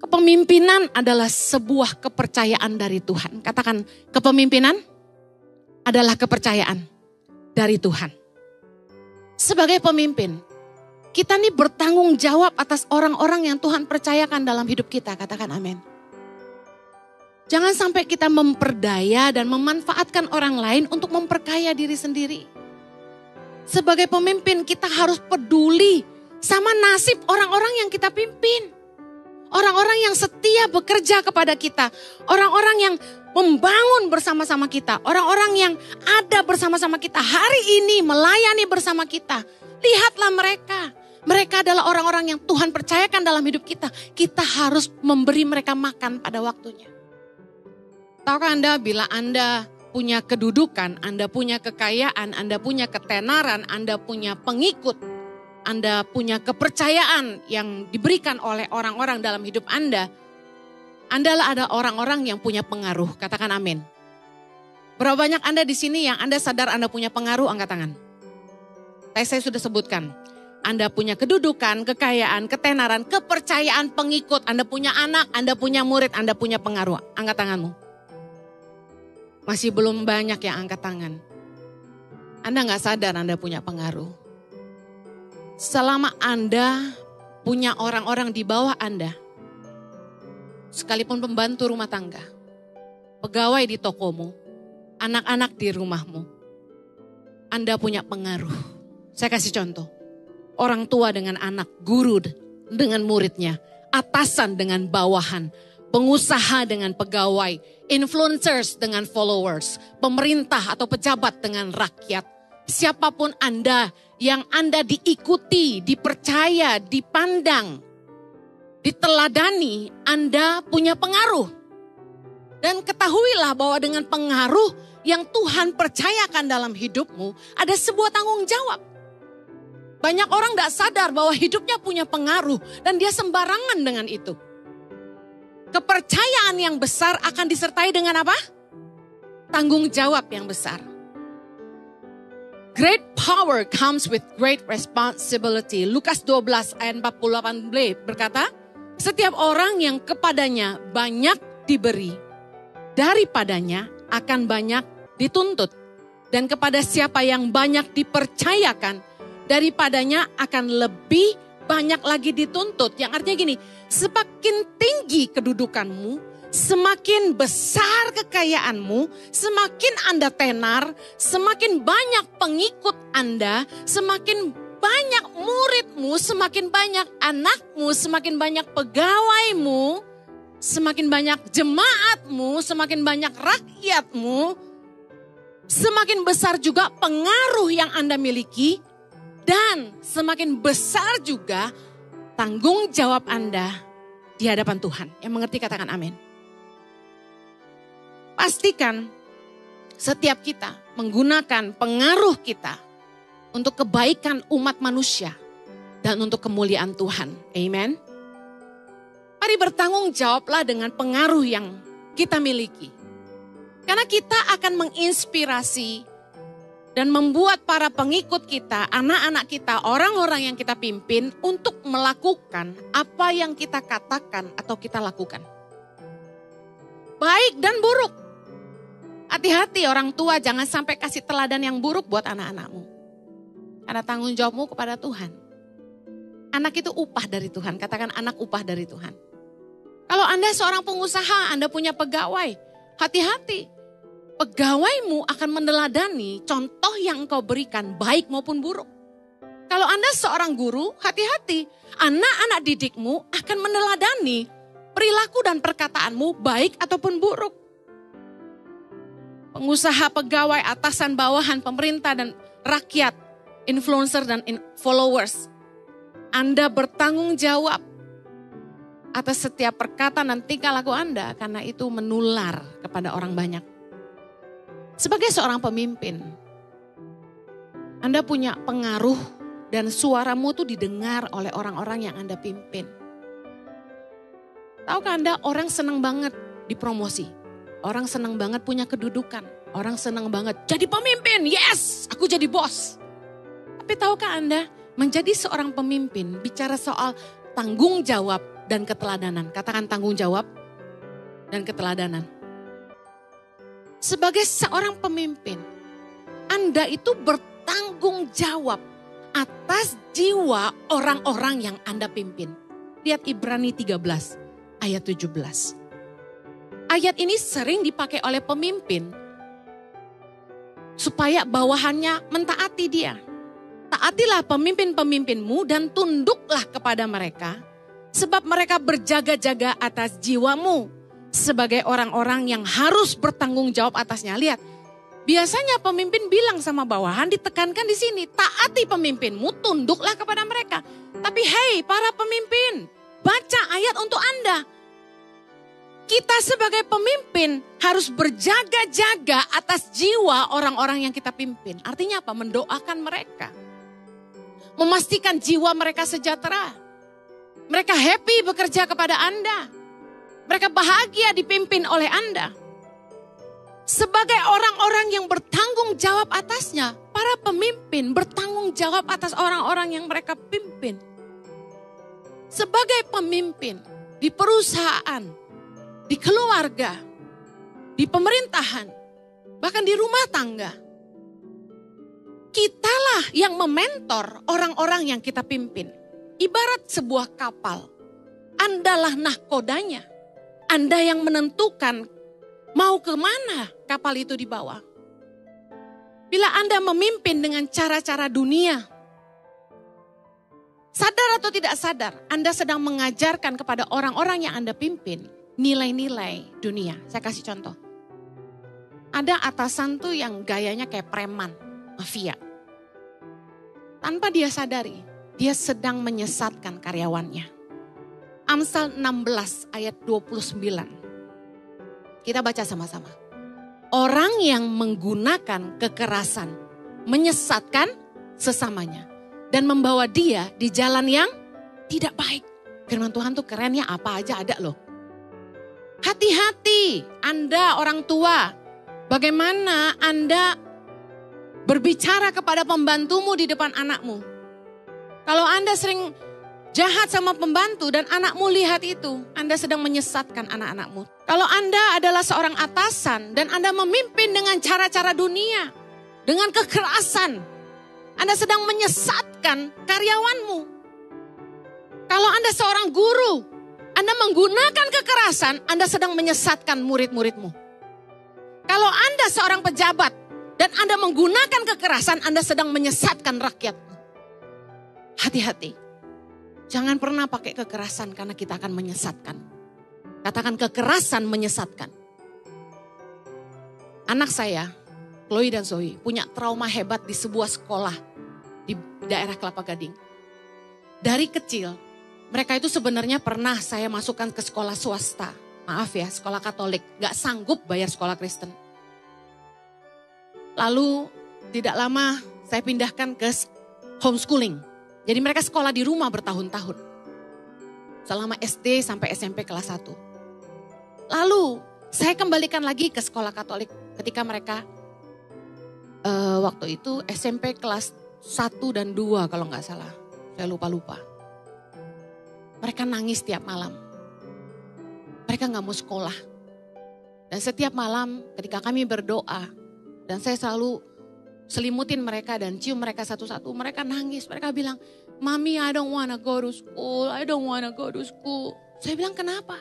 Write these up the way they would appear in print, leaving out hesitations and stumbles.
Kepemimpinan adalah sebuah kepercayaan dari Tuhan. Katakan, kepemimpinan adalah kepercayaan dari Tuhan. Sebagai pemimpin, kita nih bertanggung jawab atas orang-orang yang Tuhan percayakan dalam hidup kita. Katakan amin. Jangan sampai kita memperdaya dan memanfaatkan orang lain untuk memperkaya diri sendiri. Sebagai pemimpin kita harus peduli sama nasib orang-orang yang kita pimpin. Orang-orang yang setia bekerja kepada kita. Orang-orang yang membangun bersama-sama kita. Orang-orang yang ada bersama-sama kita. Hari ini melayani bersama kita. Lihatlah mereka. Mereka adalah orang-orang yang Tuhan percayakan dalam hidup kita. Kita harus memberi mereka makan pada waktunya. Tahukah Anda bila Anda punya kedudukan, Anda punya kekayaan, Anda punya ketenaran, Anda punya pengikut, Anda punya kepercayaan yang diberikan oleh orang-orang dalam hidup Anda, Andalah ada orang-orang yang punya pengaruh. Katakan amin. Berapa banyak Anda di sini yang Anda sadar Anda punya pengaruh, angkat tangan. Tadi saya sudah sebutkan. Anda punya kedudukan, kekayaan, ketenaran, kepercayaan pengikut. Anda punya anak, Anda punya murid, Anda punya pengaruh. Angkat tanganmu. Masih belum banyak yang angkat tangan. Anda gak sadar Anda punya pengaruh. Selama Anda punya orang-orang di bawah Anda, sekalipun pembantu rumah tangga, pegawai di tokomu, anak-anak di rumahmu, Anda punya pengaruh. Saya kasih contoh. Orang tua dengan anak, guru dengan muridnya, atasan dengan bawahan, pengusaha dengan pegawai, influencers dengan followers, pemerintah atau pejabat dengan rakyat. Siapapun Anda yang Anda diikuti, dipercaya, dipandang, diteladani, Anda punya pengaruh. Dan ketahuilah bahwa dengan pengaruh yang Tuhan percayakan dalam hidupmu, ada sebuah tanggung jawab. Banyak orang gak sadar bahwa hidupnya punya pengaruh dan dia sembarangan dengan itu. Kepercayaan yang besar akan disertai dengan apa? Tanggung jawab yang besar. Great power comes with great responsibility. Lukas 12 ayat 48b berkata, setiap orang yang kepadanya banyak diberi, daripadanya akan banyak dituntut. Dan kepada siapa yang banyak dipercayakan, daripadanya akan lebih banyak lagi dituntut. Yang artinya gini, semakin tinggi kedudukanmu, semakin besar kekayaanmu, semakin Anda tenar, semakin banyak pengikut Anda, semakin banyak muridmu, semakin banyak anakmu, semakin banyak pegawaimu, semakin banyak jemaatmu, semakin banyak rakyatmu, semakin besar juga pengaruh yang Anda miliki, dan semakin besar juga tanggung jawab Anda di hadapan Tuhan. Yang mengerti katakan amin. Pastikan setiap kita menggunakan pengaruh kita untuk kebaikan umat manusia dan untuk kemuliaan Tuhan. Amen. Mari bertanggung jawablah dengan pengaruh yang kita miliki. Karena kita akan menginspirasi dan membuat para pengikut kita, anak-anak kita, orang-orang yang kita pimpin untuk melakukan apa yang kita katakan atau kita lakukan. Baik dan buruk. Hati-hati orang tua, jangan sampai kasih teladan yang buruk buat anak-anakmu. Karena tanggung jawabmu kepada Tuhan. Anak itu upah dari Tuhan, katakan anak upah dari Tuhan. Kalau Anda seorang pengusaha, Anda punya pegawai, hati-hati. Pegawaimu akan meneladani contoh yang engkau berikan, baik maupun buruk. Kalau Anda seorang guru, hati-hati. Anak-anak didikmu akan meneladani perilaku dan perkataanmu, baik ataupun buruk. Pengusaha, pegawai, atasan, bawahan, pemerintah, dan rakyat, influencer, dan followers. Anda bertanggung jawab atas setiap perkataan dan tingkah laku Anda, karena itu menular kepada orang banyak. Sebagai seorang pemimpin, Anda punya pengaruh dan suaramu itu didengar oleh orang-orang yang Anda pimpin. Tahukah Anda, orang senang banget dipromosi. Orang senang banget punya kedudukan. Orang senang banget jadi pemimpin. Yes, aku jadi bos. Tapi tahukah Anda, menjadi seorang pemimpin bicara soal tanggung jawab dan keteladanan. Katakan tanggung jawab dan keteladanan. Sebagai seorang pemimpin, Anda itu bertanggung jawab atas jiwa orang-orang yang Anda pimpin. Lihat Ibrani 13 ayat 17. Ayat ini sering dipakai oleh pemimpin supaya bawahannya mentaati dia. Taatilah pemimpin-pemimpinmu dan tunduklah kepada mereka, sebab mereka berjaga-jaga atas jiwamu sebagai orang-orang yang harus bertanggung jawab atasnya. Lihat, biasanya pemimpin bilang sama bawahan, ditekankan di sini, taati pemimpinmu, tunduklah kepada mereka. Tapi hey, para pemimpin, baca ayat untuk Anda. Kita sebagai pemimpin harus berjaga-jaga atas jiwa orang-orang yang kita pimpin. Artinya apa? Mendoakan mereka. Memastikan jiwa mereka sejahtera. Mereka happy bekerja kepada Anda. Mereka bahagia dipimpin oleh Anda. Sebagai orang-orang yang bertanggung jawab atasnya, para pemimpin bertanggung jawab atas orang-orang yang mereka pimpin. Sebagai pemimpin di perusahaan, di keluarga, di pemerintahan, bahkan di rumah tangga. Kitalah yang mementor orang-orang yang kita pimpin. Ibarat sebuah kapal, Andalah nahkodanya. Anda yang menentukan mau kemana kapal itu dibawa. Bila Anda memimpin dengan cara-cara dunia, sadar atau tidak sadar, Anda sedang mengajarkan kepada orang-orang yang Anda pimpin nilai-nilai dunia. Saya kasih contoh. Ada atasan tuh yang gayanya kayak preman, mafia. Tanpa dia sadari, dia sedang menyesatkan karyawannya. Amsal 16 ayat 29. Kita baca sama-sama. Orang yang menggunakan kekerasan menyesatkan sesamanya dan membawa dia di jalan yang tidak baik. Firman Tuhan tuh kerennya apa aja ada loh. Hati-hati Anda orang tua, bagaimana Anda berbicara kepada pembantumu di depan anakmu. Kalau Anda sering jahat sama pembantu dan anakmu lihat itu, Anda sedang menyesatkan anak-anakmu. Kalau Anda adalah seorang atasan dan Anda memimpin dengan cara-cara dunia, dengan kekerasan, Anda sedang menyesatkan karyawanmu. Kalau Anda seorang guru, Anda menggunakan kekerasan, Anda sedang menyesatkan murid-muridmu. Kalau Anda seorang pejabat dan Anda menggunakan kekerasan, Anda sedang menyesatkan rakyatmu. Hati-hati. Jangan pernah pakai kekerasan karena kita akan menyesatkan. Katakan kekerasan menyesatkan. Anak saya, Chloe dan Zoe, punya trauma hebat di sebuah sekolah di daerah Kelapa Gading. Dari kecil, mereka itu sebenarnya pernah saya masukkan ke sekolah swasta. Maaf ya, sekolah Katolik. Gak sanggup bayar sekolah Kristen. Lalu tidak lama saya pindahkan ke homeschooling. Jadi mereka sekolah di rumah bertahun-tahun. Selama SD sampai SMP kelas 1. Lalu saya kembalikan lagi ke sekolah Katolik ketika mereka waktu itu SMP kelas 1 dan 2 kalau nggak salah. Saya lupa-lupa. Mereka nangis tiap malam. Mereka nggak mau sekolah. Dan setiap malam ketika kami berdoa, dan saya selalu selimutin mereka dan cium mereka satu-satu, mereka nangis. Mereka bilang, Mami, I don't wanna go to school. I don't wanna go to school. Saya bilang, kenapa?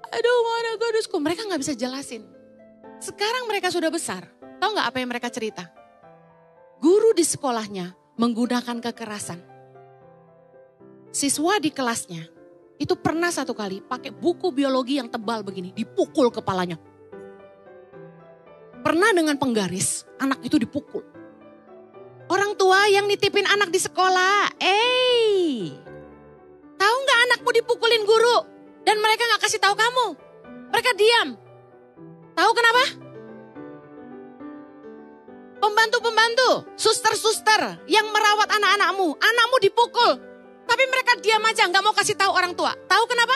I don't wanna go to school. Mereka nggak bisa jelasin. Sekarang mereka sudah besar. Tahu nggak apa yang mereka cerita? Guru di sekolahnya menggunakan kekerasan. Siswa di kelasnya itu pernah satu kali pakai buku biologi yang tebal begini, dipukul kepalanya. Pernah dengan penggaris, anak itu dipukul. Orang tua yang nitipin anak di sekolah, tahu nggak anakmu dipukulin guru dan mereka nggak kasih tahu kamu? Mereka diam. Tahu kenapa? Pembantu-pembantu, suster-suster yang merawat anak-anakmu, anakmu dipukul. Tapi mereka diam aja, nggak mau kasih tahu orang tua. Tahu kenapa?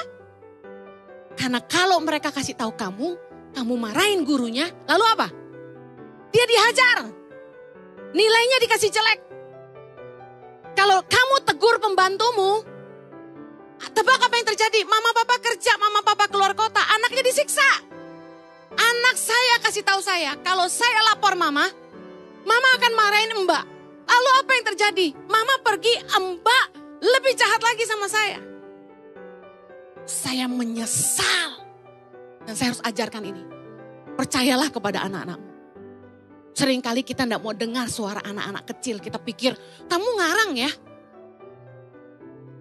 Karena kalau mereka kasih tahu kamu marahin gurunya, lalu apa? Dia dihajar. Nilainya dikasih jelek. Kalau kamu tegur pembantumu, Tebak apa yang terjadi? Mama papa kerja, mama papa keluar kota, anaknya disiksa. Anak saya kasih tahu saya, kalau saya lapor mama akan marahin mbak. Lalu apa yang terjadi? Mama pergi, mbak lebih jahat lagi sama saya. Saya menyesal. Dan saya harus ajarkan ini. Percayalah kepada anak-anakmu. Seringkali kita tidak mau dengar suara anak-anak kecil. Kita pikir, kamu ngarang ya.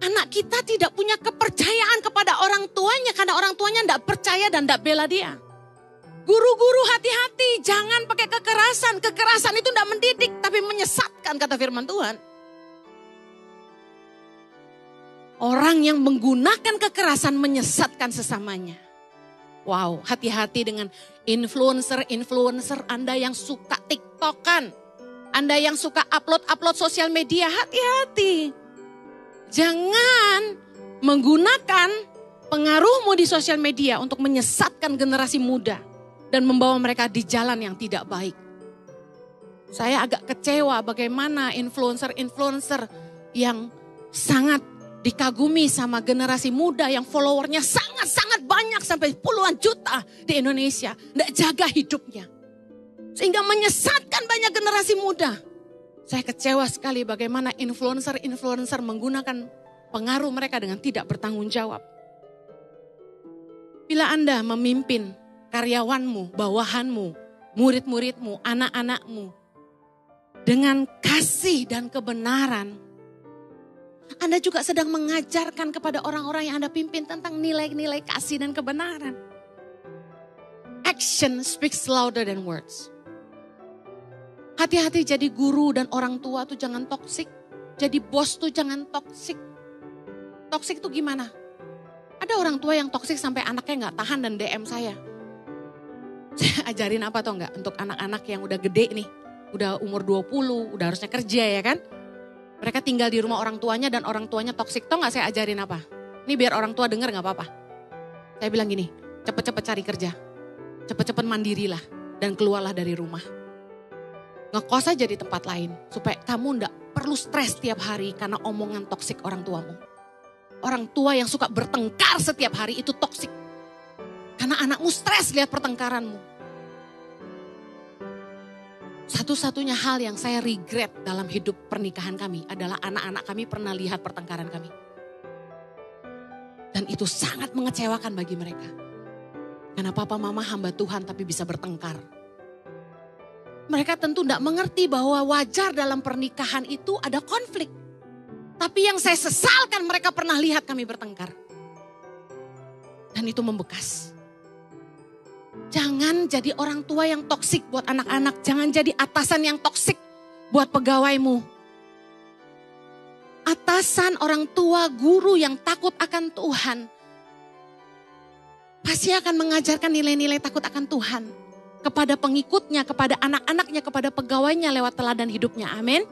Anak kita tidak punya kepercayaan kepada orang tuanya. Karena orang tuanya tidak percaya dan tidak bela dia. Guru-guru hati-hati, jangan pakai kekerasan. Kekerasan itu tidak mendidik, tapi menyesatkan kata firman Tuhan. Orang yang menggunakan kekerasan menyesatkan sesamanya. Wow, hati-hati dengan influencer-influencer Anda yang suka TikTokan. Anda yang suka upload sosial media, hati-hati. Jangan menggunakan pengaruhmu di sosial media untuk menyesatkan generasi muda. Dan membawa mereka di jalan yang tidak baik. Saya agak kecewa bagaimana influencer-influencer yang sangat dikagumi sama generasi muda yang followernya sangat-sangat banyak sampai puluhan juta di Indonesia. Tidak jaga hidupnya. Sehingga menyesatkan banyak generasi muda. Saya kecewa sekali bagaimana influencer-influencer menggunakan pengaruh mereka dengan tidak bertanggung jawab. Bila Anda memimpin karyawanmu, bawahanmu, murid-muridmu, anak-anakmu dengan kasih dan kebenaran, Anda juga sedang mengajarkan kepada orang-orang yang Anda pimpin tentang nilai-nilai kasih dan kebenaran. Action speaks louder than words. Hati-hati jadi guru dan orang tua tuh jangan toksik. Jadi bos tuh jangan toksik. Toksik tuh gimana? Ada orang tua yang toksik sampai anaknya gak tahan dan DM saya. Saya ajarin apa tau enggak untuk anak-anak yang udah gede nih. Udah umur 20, udah harusnya kerja ya kan. Mereka tinggal di rumah orang tuanya dan orang tuanya toksik. Tau gak saya ajarin apa? Ini biar orang tua denger gak apa-apa. Saya bilang gini, cepet-cepet cari kerja. Cepet-cepet mandirilah dan keluarlah dari rumah. Ngekos aja di tempat lain. Supaya kamu gak perlu stres tiap hari karena omongan toksik orang tuamu. Orang tua yang suka bertengkar setiap hari itu toksik. Karena anakmu stres lihat pertengkaranmu. Satu-satunya hal yang saya regret dalam hidup pernikahan kami adalah anak-anak kami pernah lihat pertengkaran kami. Dan itu sangat mengecewakan bagi mereka. Karena papa mama hamba Tuhan tapi bisa bertengkar. Mereka tentu tidak mengerti bahwa wajar dalam pernikahan itu ada konflik. Tapi yang saya sesalkan mereka pernah lihat kami bertengkar. Dan itu membekas. Jangan jadi orang tua yang toksik buat anak-anak. Jangan jadi atasan yang toksik buat pegawaimu. Atasan, orang tua, guru yang takut akan Tuhan. Pasti akan mengajarkan nilai-nilai takut akan Tuhan. Kepada pengikutnya, kepada anak-anaknya, kepada pegawainya lewat teladan hidupnya. Amin.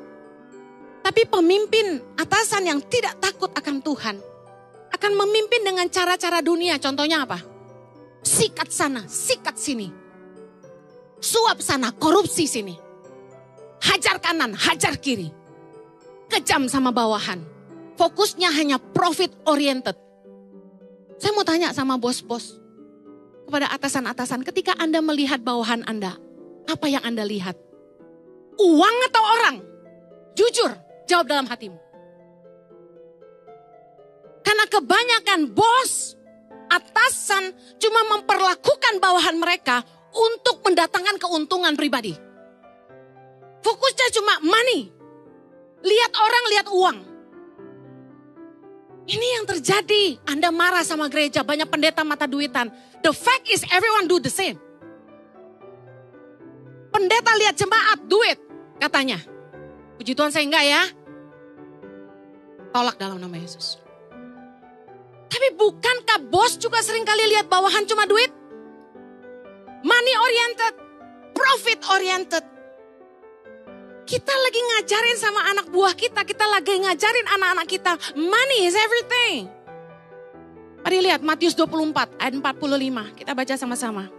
Tapi pemimpin atasan yang tidak takut akan Tuhan. Akan memimpin dengan cara-cara dunia. Contohnya apa? Sikat sana, sikat sini. Suap sana, korupsi sini. Hajar kanan, hajar kiri. Kejam sama bawahan. Fokusnya hanya profit oriented. Saya mau tanya sama bos-bos. Kepada atasan-atasan, ketika Anda melihat bawahan Anda, apa yang Anda lihat? Uang atau orang? Jujur, jawab dalam hatimu. Karena kebanyakan bos, atasan cuma memperlakukan bawahan mereka untuk mendatangkan keuntungan pribadi. Fokusnya cuma money. Lihat orang, lihat uang. Ini yang terjadi. Anda marah sama gereja, banyak pendeta mata duitan. The fact is everyone do the same. Pendeta lihat jemaat, duit katanya. Puji Tuhan saya enggak ya. Tolak dalam nama Yesus. Tapi bukankah bos juga seringkali lihat bawahan cuma duit? Money oriented, profit oriented. Kita lagi ngajarin sama anak buah kita, kita lagi ngajarin anak-anak kita, money is everything. Mari lihat Matius 24 ayat 45, kita baca sama-sama.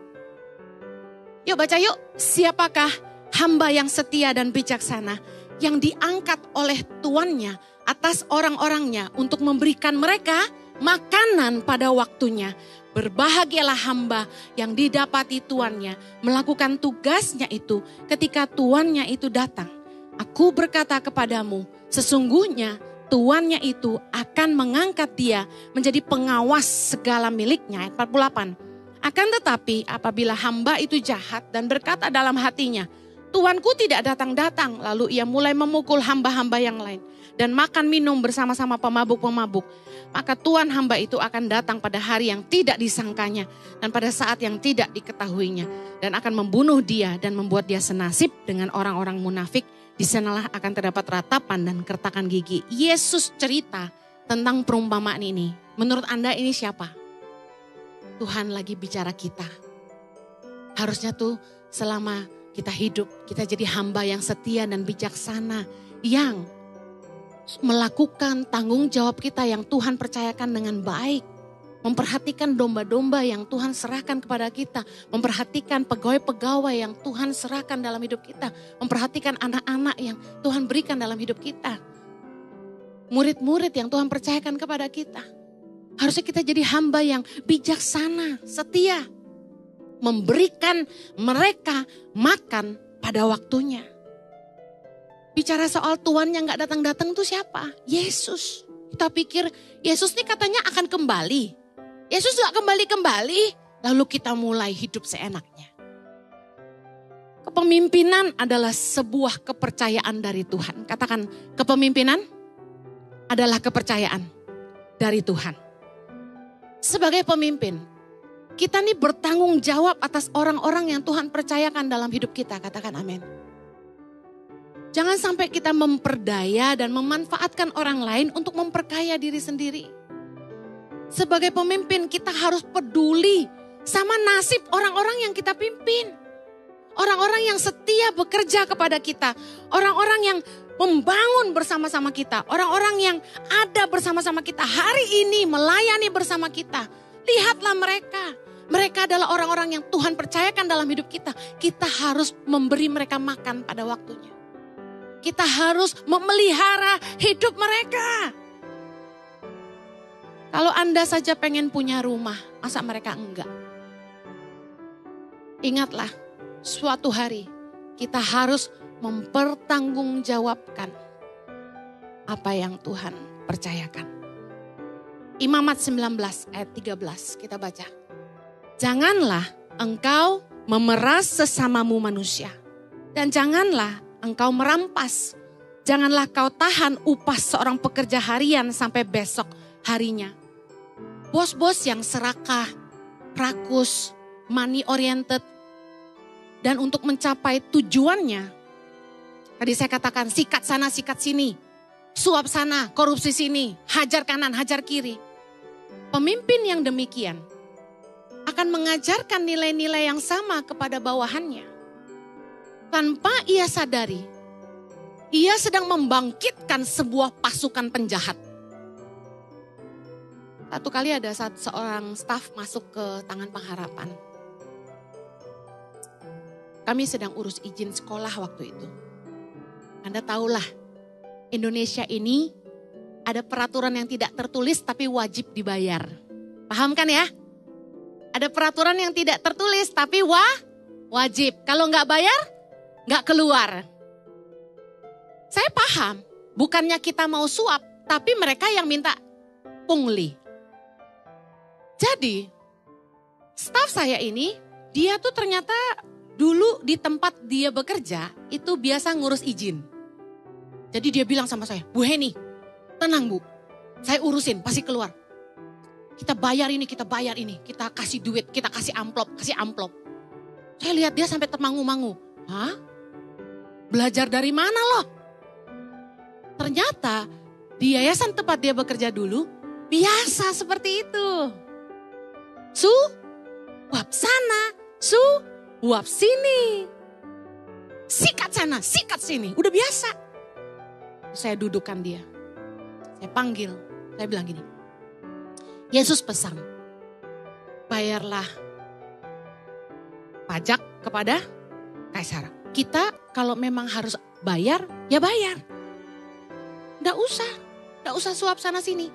Yuk baca yuk, siapakah hamba yang setia dan bijaksana yang diangkat oleh tuannya atas orang-orangnya untuk memberikan mereka makanan pada waktunya. Berbahagialah hamba yang didapati tuannya melakukan tugasnya itu ketika tuannya itu datang. Aku berkata kepadamu, sesungguhnya tuannya itu akan mengangkat dia menjadi pengawas segala miliknya. Ayat 48. Akan tetapi apabila hamba itu jahat dan berkata dalam hatinya, Tuanku tidak datang-datang, lalu ia mulai memukul hamba-hamba yang lain dan makan minum bersama-sama pemabuk-pemabuk, maka Tuhan hamba itu akan datang pada hari yang tidak disangkanya dan pada saat yang tidak diketahuinya dan akan membunuh dia dan membuat dia senasib dengan orang-orang munafik. Di sanalah akan terdapat ratapan dan kertakan gigi. Yesus cerita tentang perumpamaan ini. Menurut Anda ini siapa? Tuhan lagi bicara kita. Harusnya tuh selama kita hidup, kita jadi hamba yang setia dan bijaksana, yang melakukan tanggung jawab kita yang Tuhan percayakan dengan baik. Memperhatikan domba-domba yang Tuhan serahkan kepada kita. Memperhatikan pegawai-pegawai yang Tuhan serahkan dalam hidup kita. Memperhatikan anak-anak yang Tuhan berikan dalam hidup kita. Murid-murid yang Tuhan percayakan kepada kita. Harusnya kita jadi hamba yang bijaksana, setia. Memberikan mereka makan pada waktunya. Bicara soal Tuhan yang gak datang-datang itu siapa? Yesus. Kita pikir Yesus ini katanya akan kembali. Yesus gak kembali-kembali. Lalu kita mulai hidup seenaknya. Kepemimpinan adalah sebuah kepercayaan dari Tuhan. Katakan, kepemimpinan adalah kepercayaan dari Tuhan. Sebagai pemimpin, kita nih bertanggung jawab atas orang-orang yang Tuhan percayakan dalam hidup kita. Katakan amin. Jangan sampai kita memperdaya dan memanfaatkan orang lain untuk memperkaya diri sendiri. Sebagai pemimpin kita harus peduli sama nasib orang-orang yang kita pimpin. Orang-orang yang setia bekerja kepada kita. Orang-orang yang membangun bersama-sama kita. Orang-orang yang ada bersama-sama kita hari ini melayani bersama kita. Lihatlah mereka. Mereka adalah orang-orang yang Tuhan percayakan dalam hidup kita. Kita harus memberi mereka makan pada waktunya. Kita harus memelihara hidup mereka. Kalau Anda saja pengen punya rumah, masa mereka enggak? Ingatlah, suatu hari kita harus mempertanggungjawabkan apa yang Tuhan percayakan. Imamat 19 ayat 13 kita baca. Janganlah engkau memeras sesamamu manusia. Dan janganlah engkau merampas. Janganlah kau tahan upah seorang pekerja harian sampai besok harinya. Bos-bos yang serakah, rakus, money oriented. Dan untuk mencapai tujuannya. Tadi saya katakan sikat sana, sikat sini. Suap sana, korupsi sini. Hajar kanan, hajar kiri. Pemimpin yang demikian akan mengajarkan nilai-nilai yang sama kepada bawahannya. Tanpa ia sadari, ia sedang membangkitkan sebuah pasukan penjahat. Satu kali ada seorang staf masuk ke Tangan Pengharapan. Kami sedang urus izin sekolah waktu itu. Anda tahulah, Indonesia ini ada peraturan yang tidak tertulis tapi wajib dibayar. Paham kan ya? Ada peraturan yang tidak tertulis tapi wajib. Kalau nggak bayar, nggak keluar. Saya paham, bukannya kita mau suap, tapi mereka yang minta pungli. Jadi, staf saya ini, dia tuh ternyata dulu di tempat dia bekerja, itu biasa ngurus izin. Jadi dia bilang sama saya, Bu Heni, tenang Bu, saya urusin, pasti keluar. Kita bayar ini, kita kasih duit, kita kasih amplop. Saya lihat dia sampai termangu-mangu. Hah? Belajar dari mana loh? Ternyata di yayasan tempat dia bekerja dulu, biasa seperti itu. Suap sana, suap sini. Sikat sana, sikat sini. Udah biasa. Saya dudukkan dia. Saya panggil. Saya bilang gini. Yesus pesan. Bayarlah pajak kepada Kaisar. Kita kalau memang harus bayar, ya bayar. Nggak usah suap sana sini.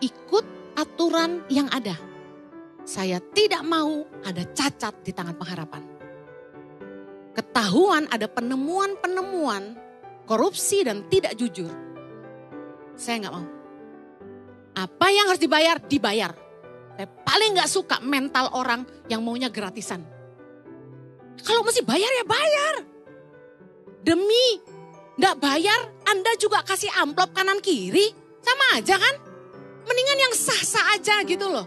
Ikut aturan yang ada. Saya tidak mau ada cacat di tangan pengharapan. Ketahuan ada penemuan-penemuan korupsi dan tidak jujur. Saya nggak mau. Apa yang harus dibayar, dibayar. Saya paling nggak suka mental orang yang maunya gratisan. Kalau mesti bayar ya bayar. Demi nggak bayar, Anda juga kasih amplop kanan kiri. Sama aja kan? Mendingan yang sah-sah aja gitu loh.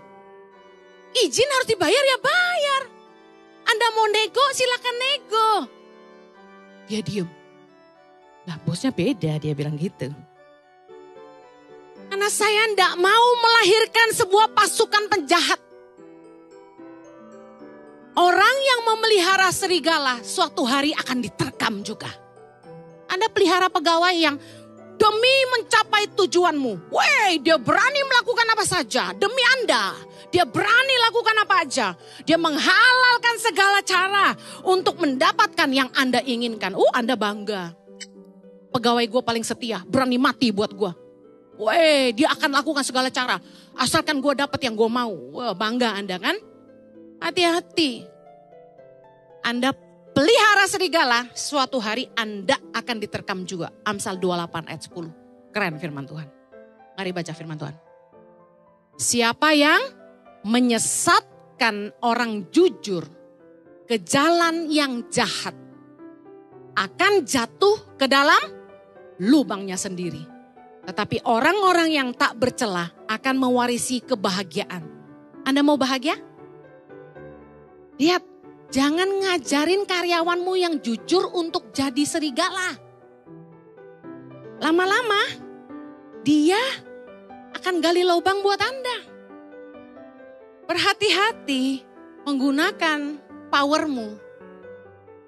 Izin harus dibayar ya bayar. Anda mau nego silakan nego. Dia diem. Lah bosnya beda, dia bilang gitu. Karena saya tidak mau melahirkan sebuah pasukan penjahat. Orang yang memelihara serigala suatu hari akan diterkam juga. Anda pelihara pegawai yang demi mencapai tujuanmu. Wey, dia berani melakukan apa saja demi Anda. Dia berani lakukan apa aja. Dia menghalalkan segala cara untuk mendapatkan yang Anda inginkan. Anda bangga. Pegawai gue paling setia, berani mati buat gue. Wey, dia akan lakukan segala cara. Asalkan gue dapat yang gue mau. Wah, bangga Anda kan? Hati-hati. Anda pelihara serigala, suatu hari Anda akan diterkam juga. Amsal 28 ayat 10. Keren firman Tuhan. Mari baca firman Tuhan. Siapa yang menyesatkan orang jujur ke jalan yang jahat akan jatuh ke dalam lubangnya sendiri. Tetapi orang-orang yang tak bercela akan mewarisi kebahagiaan. Anda mau bahagia? Lihat, jangan ngajarin karyawanmu yang jujur untuk jadi serigala. Lama-lama dia akan gali lubang buat Anda. Berhati-hati menggunakan powermu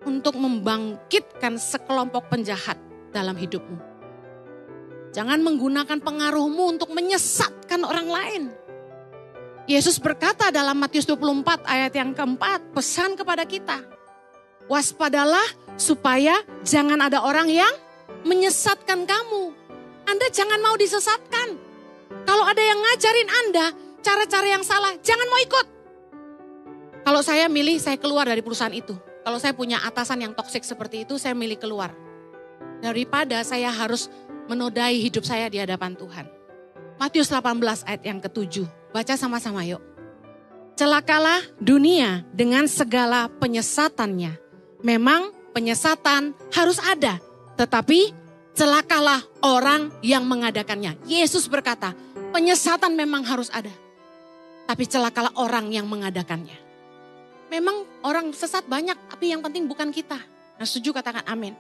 untuk membangkitkan sekelompok penjahat dalam hidupmu. Jangan menggunakan pengaruhmu untuk menyesatkan orang lain. Yesus berkata dalam Matius 24 ayat yang keempat, pesan kepada kita. Waspadalah supaya jangan ada orang yang menyesatkan kamu. Anda jangan mau disesatkan. Kalau ada yang ngajarin Anda cara-cara yang salah, jangan mau ikut. Kalau saya milih, saya keluar dari perusahaan itu. Kalau saya punya atasan yang toksik seperti itu, saya milih keluar. Daripada saya harus menodai hidup saya di hadapan Tuhan. Matius 18 ayat yang ke-7. Baca sama-sama yuk. Celakalah dunia dengan segala penyesatannya. Memang penyesatan harus ada. Tetapi celakalah orang yang mengadakannya. Yesus berkata, penyesatan memang harus ada. Tapi celakalah orang yang mengadakannya. Memang orang sesat banyak, tapi yang penting bukan kita. Nah, setuju katakan amin.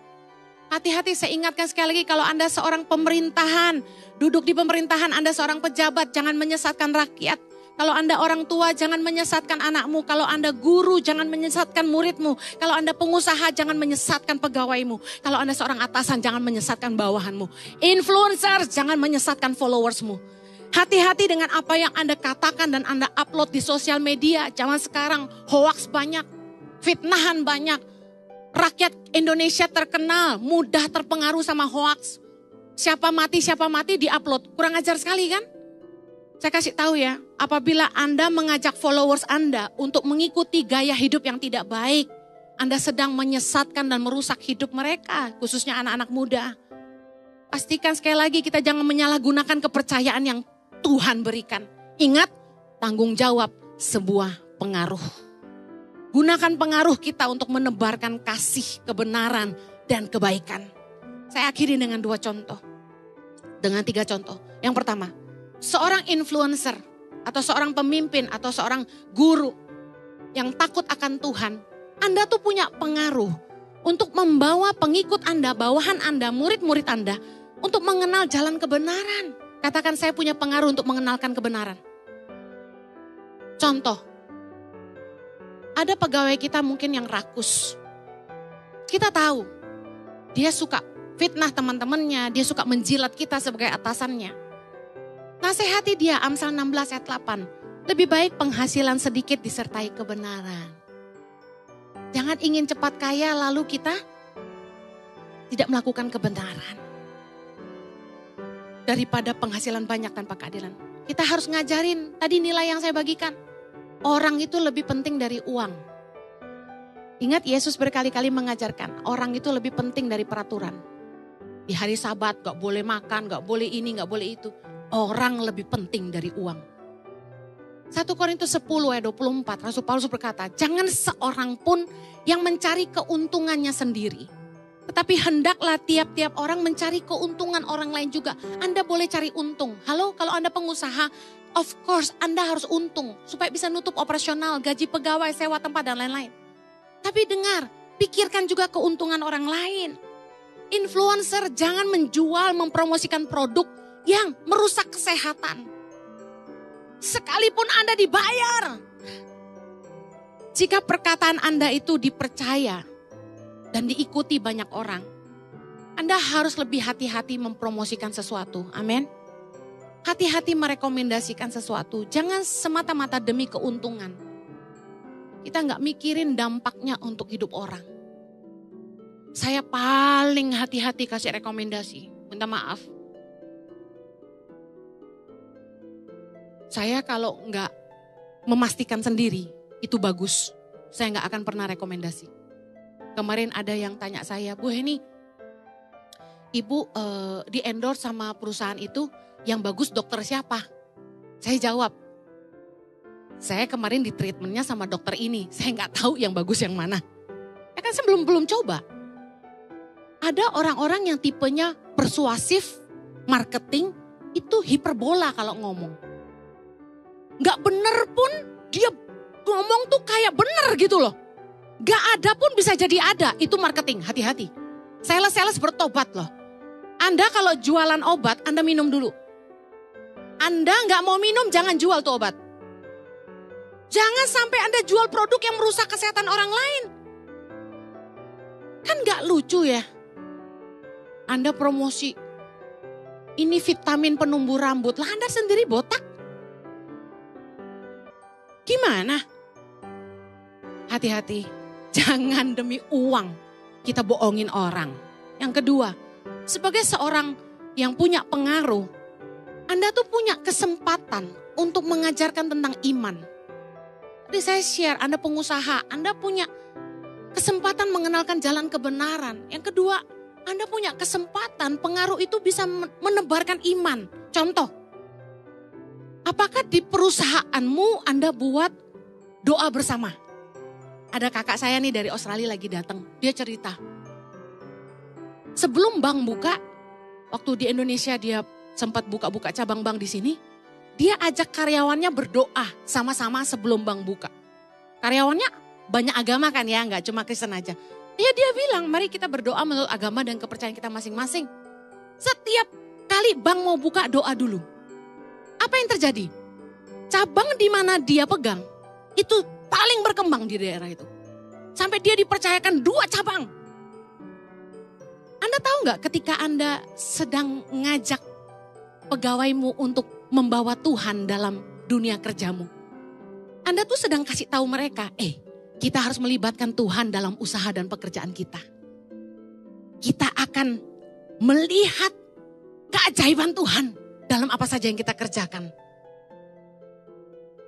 Hati-hati, saya ingatkan sekali lagi, kalau Anda seorang pemerintahan, duduk di pemerintahan, Anda seorang pejabat, jangan menyesatkan rakyat. Kalau Anda orang tua, jangan menyesatkan anakmu. Kalau Anda guru, jangan menyesatkan muridmu. Kalau Anda pengusaha, jangan menyesatkan pegawaimu. Kalau Anda seorang atasan, jangan menyesatkan bawahanmu. Influencer, jangan menyesatkan followersmu. Hati-hati dengan apa yang Anda katakan dan Anda upload di sosial media. Zaman sekarang hoaks banyak, fitnahan banyak. Rakyat Indonesia terkenal, mudah terpengaruh sama hoaks. Siapa mati di-upload. Kurang ajar sekali kan? Saya kasih tahu ya, apabila Anda mengajak followers Anda untuk mengikuti gaya hidup yang tidak baik, Anda sedang menyesatkan dan merusak hidup mereka, khususnya anak-anak muda. Pastikan sekali lagi kita jangan menyalahgunakan kepercayaan yang Tuhan berikan. Ingat, tanggung jawab sebuah pengaruh. Gunakan pengaruh kita untuk menebarkan kasih, kebenaran, dan kebaikan. Saya akhiri dengan 2 contoh. Dengan 3 contoh. Yang pertama, seorang influencer atau seorang pemimpin atau seorang guru yang takut akan Tuhan. Anda tuh punya pengaruh untuk membawa pengikut Anda, bawahan Anda, murid-murid Anda untuk mengenal jalan kebenaran. Katakan, saya punya pengaruh untuk mengenalkan kebenaran. Contoh, ada pegawai kita mungkin yang rakus. Kita tahu, dia suka fitnah teman-temannya, dia suka menjilat kita sebagai atasannya. Nasihati dia, Amsal 16 ayat 8. Lebih baik penghasilan sedikit disertai kebenaran. Jangan ingin cepat kaya lalu kita tidak melakukan kebenaran. Daripada penghasilan banyak tanpa keadilan. Kita harus ngajarin, tadi nilai yang saya bagikan. Orang itu lebih penting dari uang. Ingat Yesus berkali-kali mengajarkan, orang itu lebih penting dari peraturan. Di hari Sabat gak boleh makan, gak boleh ini, gak boleh itu. Orang lebih penting dari uang. 1 Korintus 10 ayat 24, Rasul Paulus berkata, jangan seorang pun yang mencari keuntungannya sendiri. Tetapi hendaklah tiap-tiap orang mencari keuntungan orang lain juga. Anda boleh cari untung. Halo, kalau Anda pengusaha, of course Anda harus untung. Supaya bisa nutup operasional, gaji pegawai, sewa tempat dan lain-lain. Tapi dengar, pikirkan juga keuntungan orang lain. Influencer jangan menjual, mempromosikan produk yang merusak kesehatan. Sekalipun Anda dibayar. Jika perkataan Anda itu dipercaya dan diikuti banyak orang, Anda harus lebih hati-hati mempromosikan sesuatu. Amin. Hati-hati merekomendasikan sesuatu. Jangan semata-mata demi keuntungan. Kita nggak mikirin dampaknya untuk hidup orang. Saya paling hati-hati kasih rekomendasi. Minta maaf. Saya kalau nggak memastikan sendiri, itu bagus. Saya nggak akan pernah rekomendasi. Kemarin ada yang tanya saya, Bu Heni, Ibu di endorse sama perusahaan itu, yang bagus dokter siapa? Saya jawab, saya kemarin di treatmentnya sama dokter ini, saya nggak tahu yang bagus yang mana. Ya kan saya belum coba. Ada orang-orang yang tipenya persuasif, marketing, itu hiperbola kalau ngomong. Nggak bener pun dia ngomong tuh kayak bener gitu loh. Gak ada pun bisa jadi ada, itu marketing, hati-hati. Sales bertobat loh. Anda kalau jualan obat, Anda minum dulu. Anda gak mau minum, jangan jual tuh obat. Jangan sampai Anda jual produk yang merusak kesehatan orang lain. Kan gak lucu ya. Anda promosi, ini vitamin penumbuh rambut, lah Anda sendiri botak. Gimana? Hati-hati. Jangan demi uang kita bohongin orang. Yang kedua, sebagai seorang yang punya pengaruh, Anda tuh punya kesempatan untuk mengajarkan tentang iman. Tadi saya share, Anda pengusaha, Anda punya kesempatan mengenalkan jalan kebenaran. Yang kedua, Anda punya kesempatan, pengaruh itu bisa menebarkan iman. Contoh, apakah di perusahaanmu Anda buat doa bersama? Ada kakak saya nih dari Australia lagi datang, dia cerita. Sebelum bank buka, waktu di Indonesia dia sempat buka-buka cabang bank di sini, dia ajak karyawannya berdoa sama-sama sebelum bank buka. Karyawannya banyak agama kan ya, nggak cuma Kristen aja. Ya dia bilang, mari kita berdoa menurut agama dan kepercayaan kita masing-masing. Setiap kali bank mau buka, doa dulu. Apa yang terjadi? Cabang di mana dia pegang, itu paling berkembang di daerah itu. Sampai dia dipercayakan 2 cabang. Anda tahu nggak ketika Anda sedang ngajak pegawaimu untuk membawa Tuhan dalam dunia kerjamu. Anda tuh sedang kasih tahu mereka, kita harus melibatkan Tuhan dalam usaha dan pekerjaan kita. Kita akan melihat keajaiban Tuhan dalam apa saja yang kita kerjakan.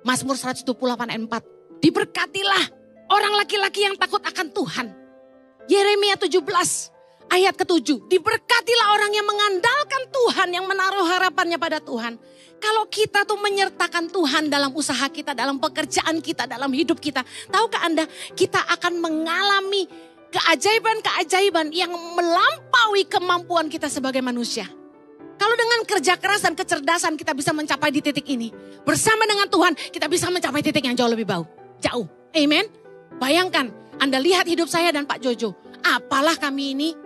Mazmur 128 ayat 4. Diberkatilah orang laki-laki yang takut akan Tuhan. Yeremia 17 ayat ke-7. Diberkatilah orang yang mengandalkan Tuhan, yang menaruh harapannya pada Tuhan. Kalau kita tuh menyertakan Tuhan dalam usaha kita, dalam pekerjaan kita, dalam hidup kita. Tahukah Anda, kita akan mengalami keajaiban-keajaiban yang melampaui kemampuan kita sebagai manusia. Kalau dengan kerja keras dan kecerdasan kita bisa mencapai di titik ini. Bersama dengan Tuhan kita bisa mencapai titik yang jauh lebih jauh. Amen. Bayangkan, Anda lihat hidup saya dan Pak Jojo. Apalah kami ini,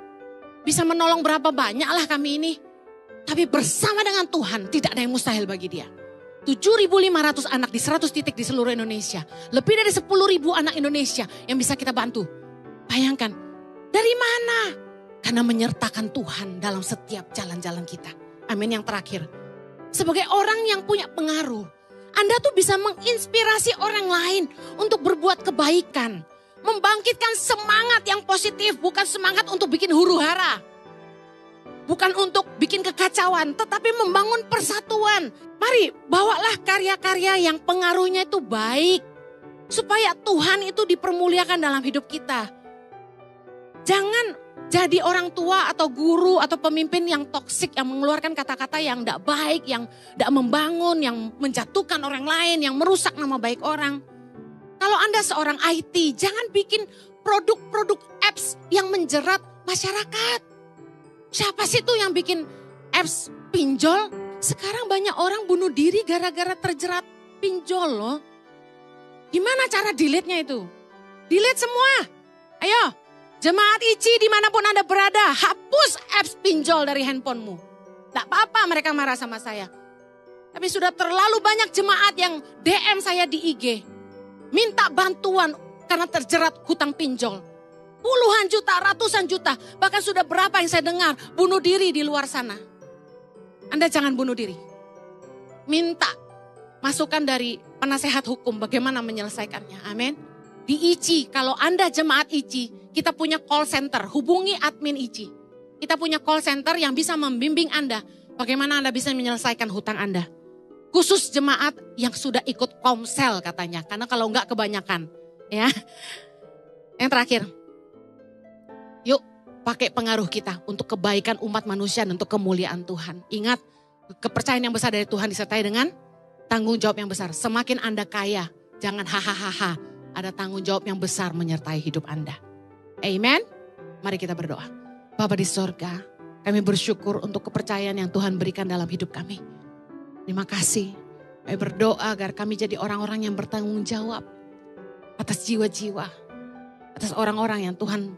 bisa menolong berapa banyak lah kami ini. Tapi bersama dengan Tuhan tidak ada yang mustahil bagi dia. 7.500 anak di 100 titik di seluruh Indonesia. Lebih dari 10.000 anak Indonesia yang bisa kita bantu. Bayangkan, dari mana? Karena menyertakan Tuhan dalam setiap jalan-jalan kita. Amin. Yang terakhir, sebagai orang yang punya pengaruh, Anda tuh bisa menginspirasi orang lain untuk berbuat kebaikan. Membangkitkan semangat yang positif, bukan semangat untuk bikin huru hara. bukan untuk bikin kekacauan, tetapi membangun persatuan. Mari bawalah karya-karya yang pengaruhnya itu baik, supaya Tuhan itu dipermuliakan dalam hidup kita. Jangan jadi orang tua atau guru atau pemimpin yang toksik, yang mengeluarkan kata-kata yang tidak baik, yang tidak membangun, yang menjatuhkan orang lain, yang merusak nama baik orang. Kalau Anda seorang IT, jangan bikin produk-produk apps yang menjerat masyarakat. Siapa sih tuh yang bikin apps pinjol? Sekarang banyak orang bunuh diri gara-gara terjerat pinjol loh. Gimana cara delete-nya itu? Delete semua. Ayo, jemaat ICI dimanapun Anda berada, hapus apps pinjol dari handphonemu. Tidak apa-apa mereka marah sama saya. Tapi sudah terlalu banyak jemaat yang DM saya di IG. Minta bantuan karena terjerat hutang pinjol. Puluhan juta, ratusan juta, bahkan sudah berapa yang saya dengar bunuh diri di luar sana. Anda jangan bunuh diri. Minta masukan dari penasehat hukum bagaimana menyelesaikannya. Amin. Di ICI, kalau Anda jemaat ICI, kita punya call center, hubungi admin ICI. Kita punya call center yang bisa membimbing Anda bagaimana Anda bisa menyelesaikan hutang Anda. Khusus jemaat yang sudah ikut komsel katanya, karena kalau enggak kebanyakan. Ya. Yang terakhir. Yuk pakai pengaruh kita untuk kebaikan umat manusia dan untuk kemuliaan Tuhan. Ingat, kepercayaan yang besar dari Tuhan disertai dengan tanggung jawab yang besar. Semakin Anda kaya, jangan hahaha. Ada tanggung jawab yang besar menyertai hidup Anda. Amen. Mari kita berdoa. Bapa di sorga, kami bersyukur untuk kepercayaan yang Tuhan berikan dalam hidup kami. Terima kasih. Kami berdoa agar kami jadi orang-orang yang bertanggung jawab atas jiwa-jiwa, atas orang-orang yang Tuhan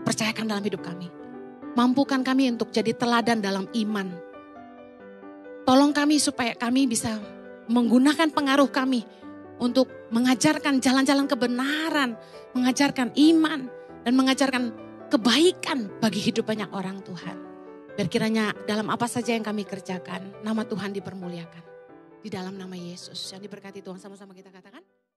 percayakan dalam hidup kami. Mampukan kami untuk jadi teladan dalam iman. Tolong kami supaya kami bisa menggunakan pengaruh kami untuk mengajarkan jalan-jalan kebenaran, mengajarkan iman, dan mengajarkan kebaikan bagi hidup banyak orang Tuhan. Biar kiranya dalam apa saja yang kami kerjakan, nama Tuhan dipermuliakan. Di dalam nama Yesus, yang diberkati Tuhan sama-sama kita katakan.